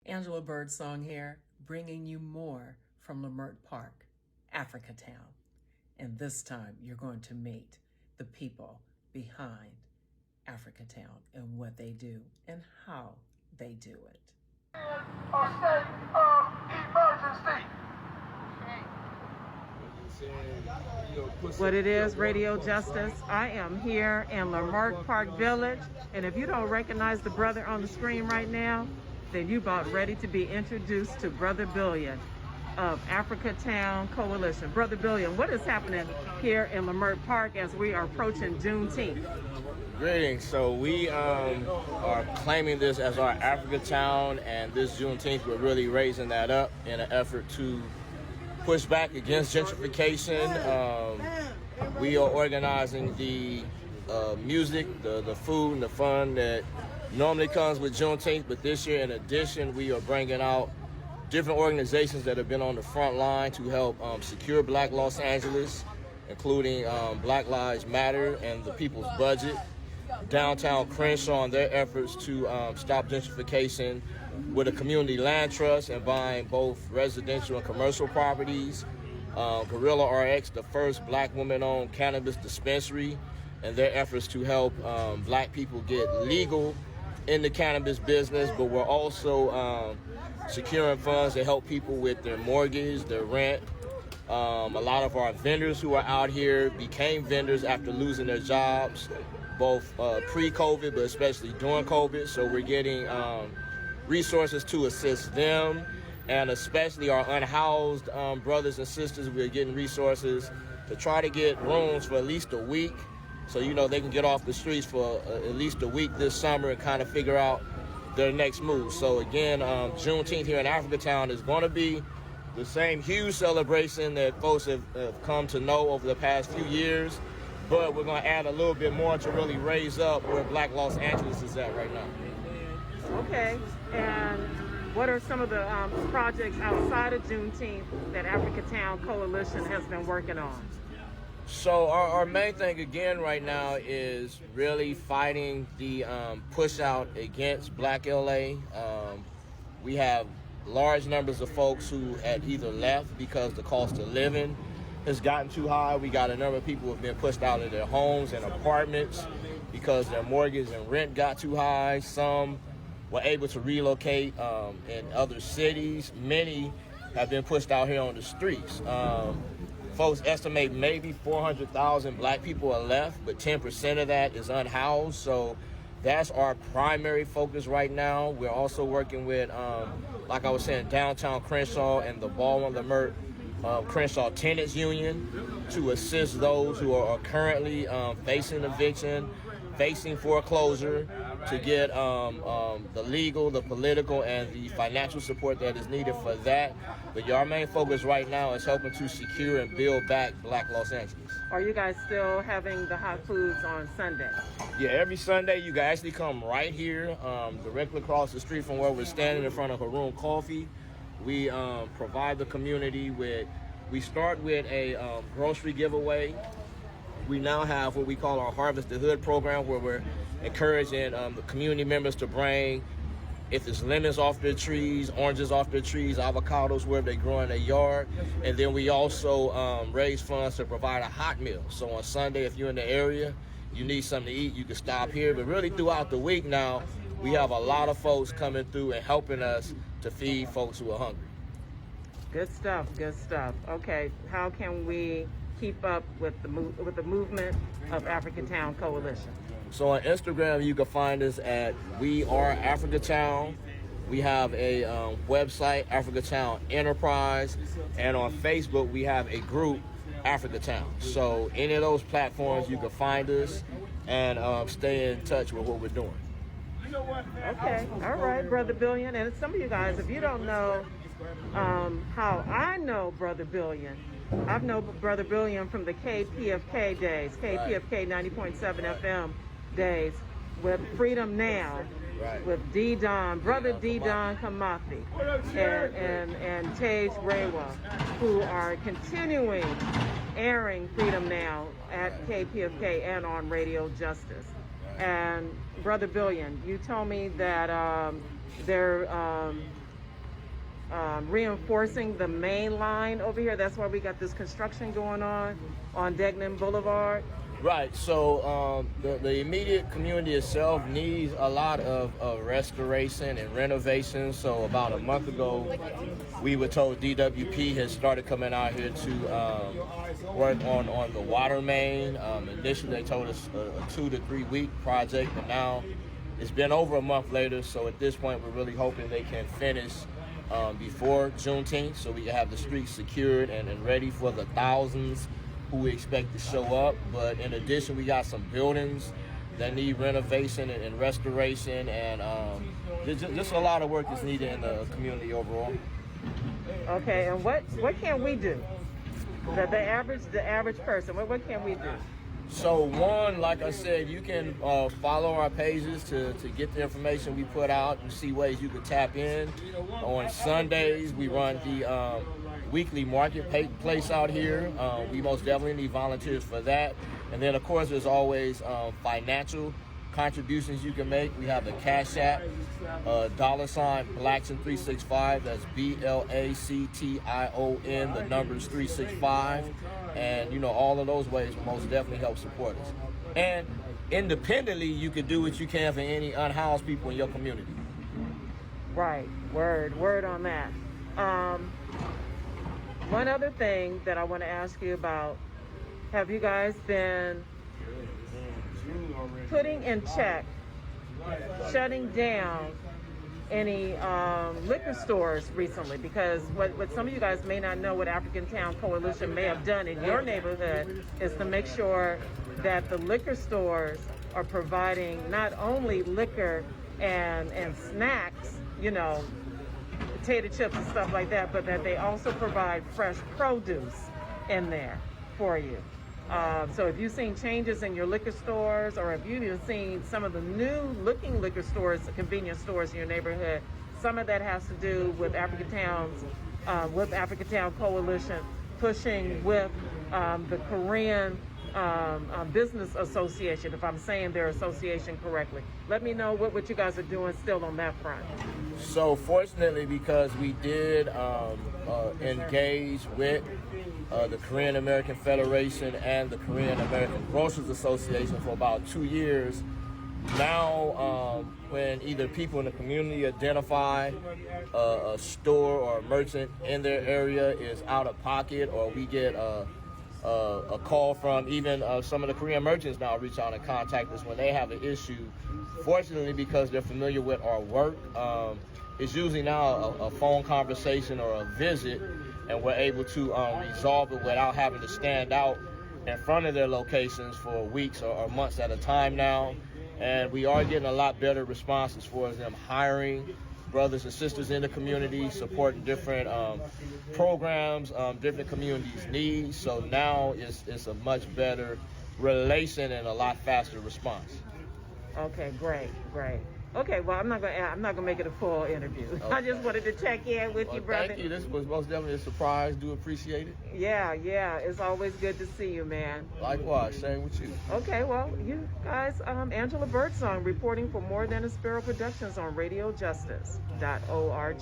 Angela Birdsong here, bringing you more from Leimert Park, Africa Town. And this time you're going to meet the people behind Africa Town and what they do and how they do it. A state of emergency. What it is, Radio Justice. I am here in Leimert Park Village, and if you don't recognize the brother on the screen right now, then you about ready to be introduced to Brother Billion of Africa Town Coalition. Brother Billion, what is happening here in Leimert Park as we are approaching Juneteenth? Greetings. So we are claiming this as our Africa Town, and this Juneteenth we're really raising that up in an effort to push back against gentrification. We are organizing the music, the food, and the fun that normally comes with Juneteenth, but this year, in addition, we are bringing out different organizations that have been on the front line to help secure Black Los Angeles, including Black Lives Matter and the People's Budget, Downtown Crenshaw and their efforts to stop gentrification with a community land trust and buying both residential and commercial properties, Gorilla RX, the first Black woman-owned cannabis dispensary, and their efforts to help Black people get legal in the cannabis business, but we're also securing funds to help people with their mortgage, their rent. A lot of our vendors who are out here became vendors after losing their jobs, both pre-COVID, but especially during COVID. So we're getting resources to assist them, and especially our unhoused brothers and sisters. We're getting resources to try to get rooms for at least a week, so they can get off the streets for at least a week this summer and kind of figure out their next move. So again, Juneteenth here in Africa Town is going to be the same huge celebration that folks have come to know over the past few years, but we're going to add a little bit more to really raise up where Black Los Angeles is at right now. Okay, and what are some of the projects outside of Juneteenth that Africa Town Coalition has been working on? So our main thing again right now is really fighting the push out against Black LA. We have large numbers of folks who had either left because the cost of living has gotten too high. We got a number of people who have been pushed out of their homes and apartments because their mortgage and rent got too high. Some were able to relocate in other cities. Many have been pushed out here on the streets. Folks estimate maybe 400,000 Black people are left, but 10% of that is unhoused. So that's our primary focus right now. We're also working with, like I was saying, Downtown Crenshaw and the Baldwin Leimert Crenshaw Tenants Union to assist those who are currently facing eviction, facing foreclosure, to get the legal, the political, and the financial support that is needed for that. But our main focus right now is helping to secure and build back Black Los Angeles. Are you guys still having the hot foods on Sunday? Yeah, every Sunday you can actually come right here, directly across the street from where we're standing in front of Haroon Coffee. We provide the community we start with a grocery giveaway. We now have what we call our Harvest the Hood program, where we're encouraging the community members to bring, if it's lemons off their trees, oranges off their trees, avocados where they grow in their yard. And then we also raise funds to provide a hot meal. So on Sunday, if you're in the area, you need something to eat, you can stop here. But really throughout the week now, we have a lot of folks coming through and helping us to feed folks who are hungry. Good stuff, good stuff. Okay, how can we keep up with the movement of Africa Town Coalition? So on Instagram, you can find us at We Are Africa Town. We have a website, Africa Town Enterprise, and on Facebook we have a group, Africa Town. So any of those platforms, you can find us and stay in touch with what we're doing. Okay, all right, Brother Billion. And some of you guys, if you don't know how I know Brother Billion, I've known Brother Billion from the KPFK days, KPFK 90.7 FM days, with Freedom Now, Right. with D-Don, Brother D-Don Kamathi, and Tej Rewa, who are continuing airing Freedom Now at KPFK and on Radio Justice. And Brother Billion, you told me that they're reinforcing the main line over here. That's why we got this construction going on Degnan Boulevard. Right. So the immediate community itself needs a lot of restoration and renovation. So about a month ago, we were told DWP has started coming out here to work on the water main. Initially, they told us a 2 to 3 week project, but now it's been over a month later. So at this point, we're really hoping they can finish before Juneteenth, so we can have the streets secured and ready for the thousands who we expect to show up. But in addition, we got some buildings that need renovation and restoration, and there's just a lot of work that's needed in the community overall. Okay, and what can we do? The average person, what can we do? So one, like I said, you can follow our pages to get the information we put out and see ways you could tap in. On Sundays, we run the weekly marketplace out here. We most definitely need volunteers for that. And then, of course, there's always financial contributions you can make. We have the Cash App, $Blackson365. That's BLACTION. The number's 365. And, you know, all of those ways will most definitely help support us. And independently, you could do what you can for any unhoused people in your community. Right. Word on that. One other thing that I want to ask you about, have you guys been putting in check, shutting down any liquor stores recently? Because what some of you guys may not know, what African Town Coalition may have done in your neighborhood is to make sure that the liquor stores are providing not only liquor and snacks, you know, potato chips and stuff like that, but that they also provide fresh produce in there for you. So if you've seen changes in your liquor stores, or if you've seen some of the new looking liquor stores, convenience stores in your neighborhood, some of that has to do with African Town Coalition pushing with the Korean Business Association, if I'm saying their association correctly. Let me know what you guys are doing still on that front. So fortunately, because we did engage with the Korean American Federation and the Korean American Grocers Association for about 2 years, now when either people in the community identify a store or a merchant in their area is out of pocket, or we get a call from even some of the Korean merchants now reach out and contact us when they have an issue. Fortunately, because they're familiar with our work, it's usually now a phone conversation or a visit, and we're able to resolve it without having to stand out in front of their locations for weeks or months at a time now. And we are getting a lot better response as far as them hiring brothers and sisters in the community, supporting different programs, different communities' needs. So now it's a much better relation and a lot faster response. Okay, great. Okay, well, I'm not gonna make it a full interview. Okay. I just wanted to check in with you, brother. Thank you. This was most definitely a surprise. Do appreciate it. Yeah. It's always good to see you, man. Likewise, same with you. Okay, well, you guys, Angela Birdsong reporting for More Than a Sparrow Productions on radiojustice.org.